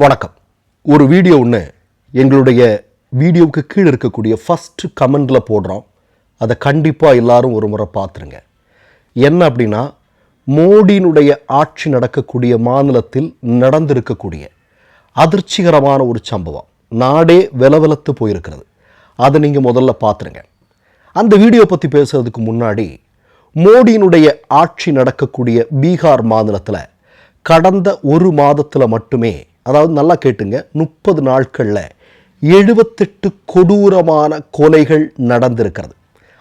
வணக்கம். ஒரு வீடியோ ஒன்று எங்களுடைய வீடியோவுக்கு கீழே இருக்கக்கூடிய ஃபஸ்ட்டு கமெண்டில் போடுறோம். அதை கண்டிப்பாக எல்லாரும் ஒரு முறை பார்த்துருங்க. என்ன அப்படின்னா, மோடியினுடைய ஆட்சி நடக்கக்கூடிய மாநிலத்தில் நடந்திருக்கக்கூடிய அதிர்ச்சிகரமான ஒரு சம்பவம். நாடே வெலவெலத்து போயிருக்கிறது. அதை நீங்கள் முதல்ல பார்த்துருங்க. அந்த வீடியோ பற்றி பேசுறதுக்கு முன்னாடி, மோடியினுடைய ஆட்சி நடக்கக்கூடிய பீகார் மாநிலத்தில் கடந்த ஒரு மாதத்தில் மட்டுமே, அதாவது நல்லா கேட்டுங்க, 30 நாட்களில் 78 கொடூரமான கொலைகள் நடந்திருக்கிறது.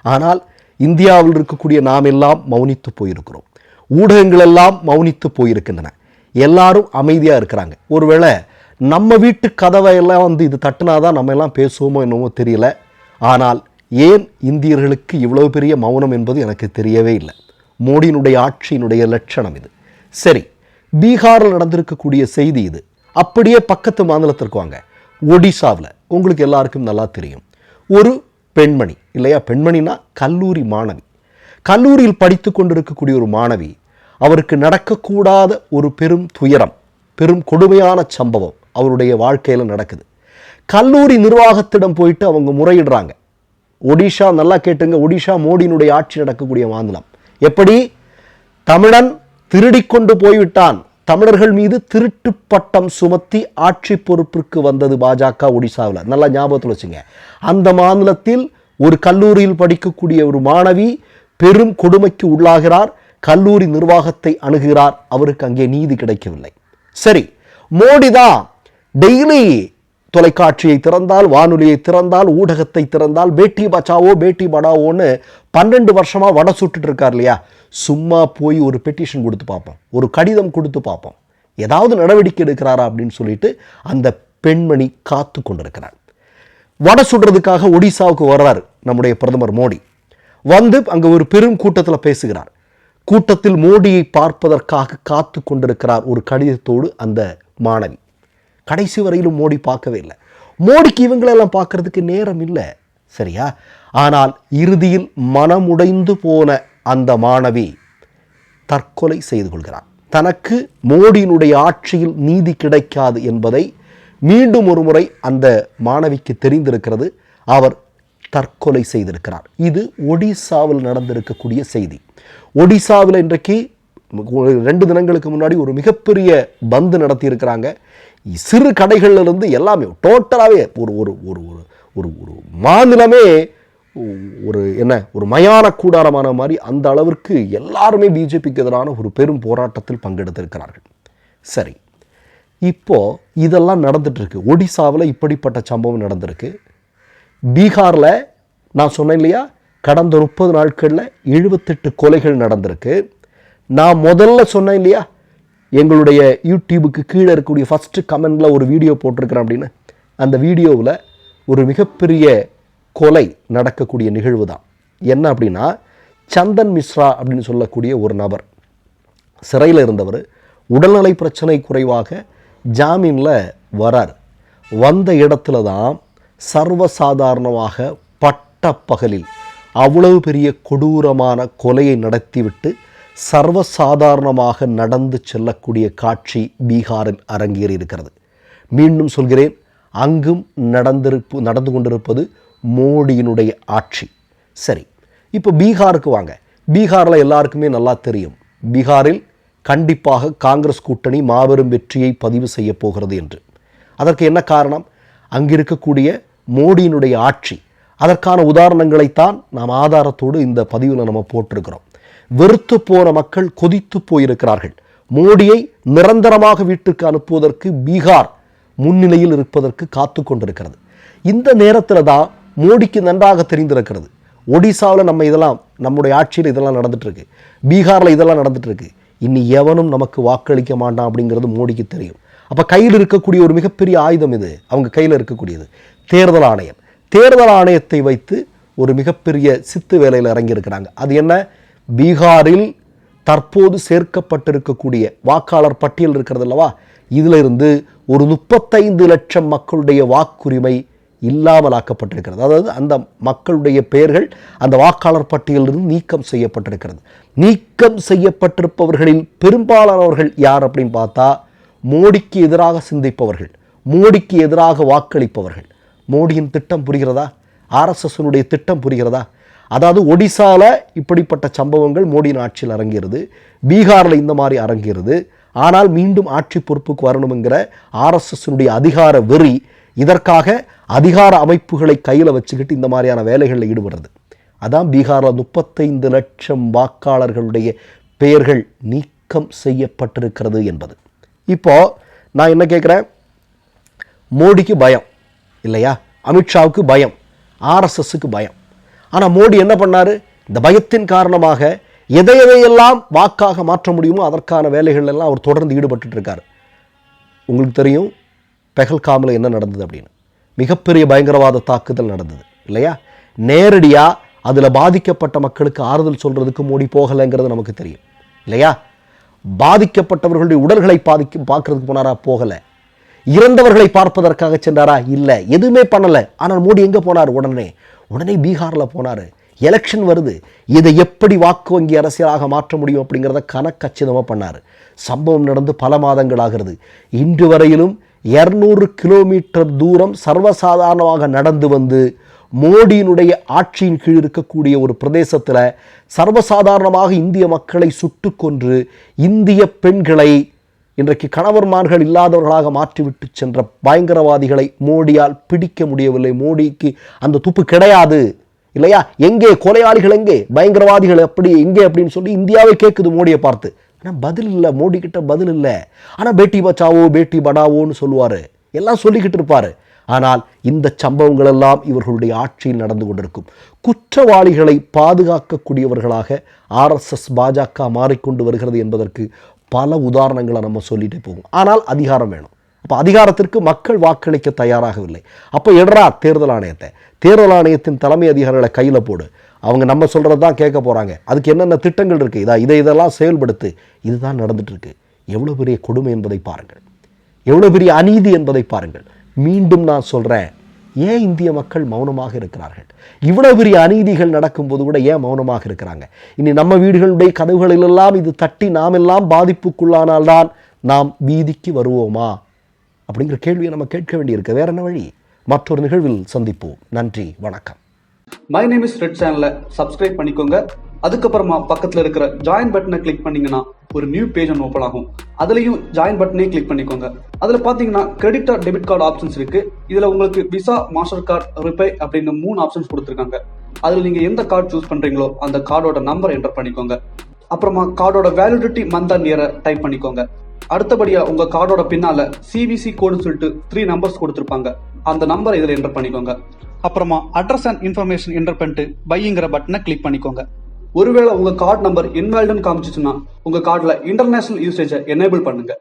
ஆனால் இந்தியாவில் இருக்கக்கூடிய நாம் எல்லாம் மௌனித்து போயிருக்கிறோம். ஊடகங்கள் எல்லாம் மௌனித்து போயிருக்கின்றன. எல்லாரும் அமைதியாக இருக்கிறாங்க. ஒருவேளை நம்ம வீட்டு கதவை எல்லாம் இது தட்டுனாதான் நம்ம எல்லாம் பேசுவோமோ என்னவோ தெரியல. ஆனால் ஏன் இந்தியர்களுக்கு இவ்வளவு பெரிய மௌனம் என்பது எனக்கு தெரியவே இல்லை. மோடியினுடைய ஆட்சியினுடைய லட்சணம் இது. சரி, பீகாரில் நடந்திருக்கக்கூடிய செய்தி இது. அப்படியே பக்கத்து மாநிலத்திற்கு வாங்க. ஒடிசாவில் உங்களுக்கு எல்லாருக்கும் நல்லா தெரியும், ஒரு பெண்மணி இல்லையா, பெண்மணினா கல்லூரி மாணவி, கல்லூரியில் படித்து கொண்டிருக்கக்கூடிய ஒரு மாணவி, அவருக்கு நடக்கக்கூடாத ஒரு பெரும் துயரம், பெரும் கொடுமையான சம்பவம் அவருடைய வாழ்க்கையில் நடக்குது. கல்லூரி நிர்வாகத்திடம் போயிட்டு அவங்க முறையிடுறாங்க. ஒடிஷா, நல்லா கேட்டுங்க, ஒடிஷா மோடியினுடைய ஆட்சி நடக்கக்கூடிய மாநிலம். எப்படி? தமிழன் திருடிக்கொண்டு போய்விட்டான், தமிழர்கள் மீது திருட்டு பட்டம் சுமத்தி ஆட்சி பொறுப்பிற்கு வந்தது பாஜக ஒடிசாவில். நல்லா ஞாபகத்தில் வச்சுங்க. அந்த மாநிலத்தில் ஒரு கல்லூரியில் படிக்கக்கூடிய ஒரு மாணவி பெரும் கொடுமைக்கு உள்ளாகிறார். கல்லூரி நிர்வாகத்தை அணுகிறார். அவருக்கு அங்கே நீதி கிடைக்கவில்லை. சரி, மோடி தான் டெய்லி தொலைக்காட்சியை திறந்தால், வானொலியை திறந்தால், ஊடகத்தை திறந்தால் பேட்டி பச்சாவோ பேட்டி படாவோன்னு 12 வருஷமாக வடை சுட்டுட்டு இருக்கார் இல்லையா. சும்மா போய் ஒரு பெட்டிஷன் கொடுத்து பார்ப்போம், ஒரு கடிதம் கொடுத்து பார்ப்போம், ஏதாவது நடவடிக்கை எடுக்கிறாரா அப்படின்னு சொல்லிட்டு அந்த பெண்மணி காத்து கொண்டிருக்கிறார். வடை சுடுறதுக்காக ஒடிசாவுக்கு வர்றாரு நம்முடைய பிரதமர் மோடி. வந்து அங்கே ஒரு பெரும் கூட்டத்தில் பேசுகிறார். கூட்டத்தில் மோடியை பார்ப்பதற்காக காத்து கொண்டிருக்கிறார் ஒரு கடிதத்தோடு அந்த மாணவி. கடைசி வரையிலும் மோடி பார்க்கவே இல்லை. மோடிக்கு இவங்களெல்லாம் பார்க்கறதுக்கு நேரம் இல்லை, சரியா? ஆனால் இறுதியில் மனமுடைந்து போன அந்த மாணவி தற்கொலை செய்து கொள்கிறார். தனக்கு மோடியினுடைய ஆட்சியில் நீதி கிடைக்காது என்பதை மீண்டும் ஒரு முறை அந்த மாணவிக்கு தெரிந்திருக்கிறது. அவர் தற்கொலை செய்திருக்கிறார். இது ஒடிசாவில் நடந்திருக்கக்கூடிய செய்தி. ஒடிசாவில் இன்றைக்கு 2 தினங்களுக்கு முன்னாடி ஒரு மிகப்பெரிய பந்து நடத்தி இருக்கிறாங்க. சிறு கடைகளிலிருந்து எல்லாமே டோட்டலாகவே ஒரு ஒரு ஒரு ஒரு ஒரு மாநிலமே ஒரு மயான கூடாரமான மாதிரி அந்த அளவிற்கு எல்லாருமே பிஜேபிக்கு எதிரான ஒரு பெரும் போராட்டத்தில் பங்கெடுத்திருக்கிறார்கள். சரி, இப்போ இதெல்லாம் நடந்துட்டு இருக்கு. ஒடிசாவில் இப்படிப்பட்ட சம்பவம் நடந்திருக்கு. பீகாரில் நான் சொன்னேன் இல்லையா, கடந்த 30 நாட்களில் 78 கொலைகள் நடந்திருக்கு. நான் முதல்ல சொன்னேன் இல்லையா, எங்களுடைய யூடியூபுக்கு கீழே இருக்கக்கூடிய ஃபஸ்ட்டு கமெண்டில் ஒரு வீடியோ போட்டிருக்கிறேன் அப்படின்னு. அந்த வீடியோவில் ஒரு மிகப்பெரிய கொலை நடக்கக்கூடிய நிகழ்வு தான். என்ன அப்படின்னா, சந்தன் மிஸ்ரா அப்படின்னு சொல்லக்கூடிய ஒரு நபர், சிறையில் இருந்தவர், உடல்நலை பிரச்சனை குறைவாக ஜாமீனில் வரார். வந்த இடத்துல தான் சர்வசாதாரணமாக பட்டப்பகலில் அவ்வளவு பெரிய கொடூரமான கொலையை நடத்திவிட்டு சர்வசாதாரணமாக நடந்து செல்லக்கூடிய காட்சி பீகாரில் அரங்கேறி இருக்கிறது. மீண்டும் சொல்கிறேன், அங்கும் நடந்து கொண்டிருப்பது மோடியினுடைய ஆட்சி. சரி, இப்போ பீகாருக்கு வாங்க. பீகாரில் எல்லாருக்குமே நல்லா தெரியும், பீகாரில் கண்டிப்பாக காங்கிரஸ் கூட்டணி மாபெரும் வெற்றியை பதிவு செய்ய போகிறது என்று. அதற்கு என்ன காரணம்? அங்கிருக்கக்கூடிய மோடியினுடைய ஆட்சி. அதற்கான உதாரணங்களைத்தான் நாம் ஆதாரத்தோடு இந்த பதிவில் நம்ம போட்டிருக்கிறோம். வெறுத்து போன மக்கள் கொதித்து போயிருக்கிறார்கள். மோடியை நிரந்தரமாக வீட்டுக்கு அனுப்புவதற்கு பீகார் முன்னிலையில் இருப்பதற்கு காத்து கொண்டிருக்கிறது. இந்த நேரத்தில் தான் மோடிக்கு நன்றாக தெரிந்திருக்கிறது, ஒடிசாவில் நம்முடைய ஆட்சியில் இதெல்லாம் நடந்துட்டு இருக்கு, பீகாரில் இதெல்லாம் நடந்துட்டு இருக்கு, இனி எவனும் நமக்கு வாக்களிக்க மாட்டான் அப்படிங்கிறது மோடிக்கு தெரியும். அப்போ கையில் இருக்கக்கூடிய ஒரு மிகப்பெரிய ஆயுதம் இது, அவங்க கையில் இருக்கக்கூடியது தேர்தல் ஆணையம். தேர்தல் ஆணையத்தை வைத்து ஒரு மிகப்பெரிய சித்து வேலையில் இறங்கியிருக்கிறாங்க. அது என்ன? பீகாரில் தற்போது சேர்க்கப்பட்டிருக்கக்கூடிய வாக்காளர் பட்டியல் இருக்கிறது அல்லவா, இதிலிருந்து ஒரு 35 லட்சம் மக்களுடைய வாக்குரிமை இல்லாமலாக்கப்பட்டிருக்கிறது. அதாவது அந்த மக்களுடைய பெயர்கள் அந்த வாக்காளர் பட்டியலிருந்து நீக்கம் செய்யப்பட்டிருக்கிறது. நீக்கம் செய்யப்பட்டிருப்பவர்களில் பெரும்பாலானவர்கள் யார் அப்படின்னு பார்த்தா மோடிக்கு எதிராக சிந்திப்பவர்கள், மோடிக்கு எதிராக வாக்களிப்பவர்கள். மோடியின் திட்டம் புரிகிறதா? ஆர்எஸ்எஸ்னுடைய திட்டம் புரிகிறதா? அதாவது ஒடிசாவில் இப்படிப்பட்ட சம்பவங்கள் மோடியின் ஆட்சியில் அரங்கேறுது, பீகாரில் இந்த மாதிரி அரங்கேறுது. ஆனால் மீண்டும் ஆட்சி பொறுப்புக்கு வரணுங்கிற ஆர்எஸ்எஸ்னுடைய அதிகார வெறி, இதற்காக அதிகார அமைப்புகளை கையில் வச்சுக்கிட்டு இந்த மாதிரியான வேலைகளில் ஈடுபடுறது. அதான் பீகாரில் 35 லட்சம் வாக்காளர்களுடைய பெயர்கள் நீக்கம் செய்யப்பட்டிருக்கிறது என்பது. இப்போ நான் என்ன கேட்குறேன், மோடிக்கு பயம் இல்லையா, அமித்ஷாவுக்கு பயம், ஆர்எஸ்எஸ்க்கு பயம். ஆனால் மோடி என்ன பண்ணார்? இந்த பயத்தின் காரணமாக எதையெல்லாம் வாக்காக மாற்ற முடியுமோ அதற்கான வேலைகள் எல்லாம் அவர் தொடர்ந்து ஈடுபட்டு இருக்கார். உங்களுக்கு தெரியும் பெஹல்காமில் என்ன நடந்தது அப்படின்னு. மிகப்பெரிய பயங்கரவாத தாக்குதல் நடந்தது இல்லையா. நேரடியாக அதில் பாதிக்கப்பட்ட மக்களுக்கு ஆறுதல் சொல்கிறதுக்கு மோடி போகலைங்கிறது நமக்கு தெரியும் இல்லையா. பாதிக்கப்பட்டவர்களுடைய உடல்களை பார்க்கறதுக்கு போனாரா? போகலை. இறந்தவர்களை பார்ப்பதற்காக சென்றாரா? இல்லை, எதுவுமே பண்ணலை. ஆனால் மோடி எங்கே போனார்? உடனே பீகாரில் போனார். எலெக்ஷன் வருது, இதை எப்படி வாக்கு வங்கி அரசியலாக மாற்ற முடியும் அப்படிங்கிறத கணக்கச்சிதமாக பண்ணார். சம்பவம் நடந்து பல மாதங்கள் ஆகிறது. இன்று வரையிலும் 200 கிலோமீட்டர் தூரம் சர்வசாதாரணமாக நடந்து வந்து மோடியினுடைய ஆட்சியின் கீழ் இருக்கக்கூடிய ஒரு பிரதேசத்தில் சர்வசாதாரணமாக இந்திய மக்களை சுட்டு கொன்று இந்திய பெண்களை இன்றைக்கு கணவர்மார்கள் இல்லாதவர்களாக மாற்றிவிட்டு சென்ற பயங்கரவாதிகளை மோடியால் பிடிக்க முடியவில்லை. மோடிக்கு அந்த துப்பு கிடையாது இல்லையா. எங்கே கொலையாளிகள், எங்கே பயங்கரவாதிகள், அப்படி எங்கே அப்படின்னு சொல்லி இந்தியாவை கேட்குது மோடியை பார்த்து. ஆனால் பதில் இல்லை, மோடி கிட்ட பதில் இல்லை. ஆனால் பேட்டி பச்சாவோ பேட்டி படாவோன்னு சொல்லுவார், எல்லாம் சொல்லிக்கிட்டு இருப்பார். ஆனால் இந்த சம்பவங்கள் எல்லாம் இவர்களுடைய ஆட்சியில் நடந்து கொண்டிருக்கும். குற்றவாளிகளை பாதுகாக்கக்கூடியவர்களாக ஆர்எஸ்எஸ் பாஜக மாறிக்கொண்டு வருகிறது என்பதற்கு பல உதாரணங்களை நம்ம சொல்லிட்டே போகும். ஆனால் அதிகாரம் வேணும். அப்போ அதிகாரத்திற்கு மக்கள் வாக்களிக்க தயாராகவில்லை. அப்போ எடுறா தேர்தல் ஆணையத்தை, தேர்தல் ஆணையத்தின் தலைமை அதிகாரிகளை கையில் போடு. அவங்க நம்ம சொல்கிறது தான் கேட்க போகிறாங்க. அதுக்கு என்னென்ன திட்டங்கள் இருக்குது, இதெல்லாம் செயல்படுத்து. இதுதான் நடந்துட்டு இருக்கு. எவ்வளோ பெரிய கொடுமை என்பதை பாருங்கள், எவ்வளோ பெரிய அநீதி என்பதை பாருங்கள். மீண்டும் நான் சொல்கிறேன், ஏன் இந்திய மக்கள் மௌனமாக இருக்கிறார்கள்? இவ்வளவு பெரிய அநீதிகள் நடக்கும்போது கூட ஏன் மௌனமாக இருக்கிறாங்க? இனி நம்ம வீடுகளுடைய கதவுகளிலெல்லாம் இது தட்டி நாம் எல்லாம் பாதிப்புக்குள்ளானால்தான் நாம் வீதிக்கு வருவோமா அப்படிங்கிற கேள்வியை நம்ம கேட்க வேண்டியிருக்கு. வேற என்ன வழி? மற்றொரு நிகழ்வில் சந்திப்போம். நன்றி, வணக்கம். மை நேம் இஸ் ரெட் சேனலை சப்ஸ்கிரைப் பண்ணிக்கோங்க. அதுக்கப்புறமா பக்கத்தில் இருக்கிற ஜாயின் பட்டனை கிளிக் பண்ணீங்கன்னா ஒரு நியூ பேஜ் ஒன்று ஓப்பன் ஆகும். அதுலயும் ஜாயின் பட்டனே கிளிக் பண்ணிக்கோங்க. அதுல பாத்தீங்கன்னா credit R debit card options இருக்கு. இதுல உங்களுக்கு விசா, மாஸ்டர் கார்டு, ரிப்பே அப்படின்னு 3 ஆப்ஷன்ஸ் கொடுத்துருக்காங்க. அதுல நீங்க எந்த கார்டு சூஸ் பண்றீங்களோ அந்த கார்டோட நம்பர் என்டர் பண்ணிக்கோங்க. அப்புறமா கார்டோட வேலிடிட்டி மந்த் அண்ட் இயரை டைப் பண்ணிக்கோங்க. அடுத்தபடியா உங்க கார்டோட பின்னால சிவிசி கோடுன்னு சொல்லிட்டு 3 நம்பர்ஸ் கொடுத்துருப்பாங்க. அந்த நம்பரை இதுல என்டர் பண்ணிக்கோங்க. அப்புறமா அட்ரஸ் அண்ட் இன்ஃபர்மேஷன் என்டர் பண்ணிட்டு பைங்கிற பட்டனை கிளிக் பண்ணிக்கோங்க. ஒருவேளை உங்க கார்டு நம்பர் இன்வாலிட்னு காமிச்சிச்சுன்னா உங்க கார்டுல இன்டர்நேஷனல் யூசேஜை எனேபிள் பண்ணுங்க.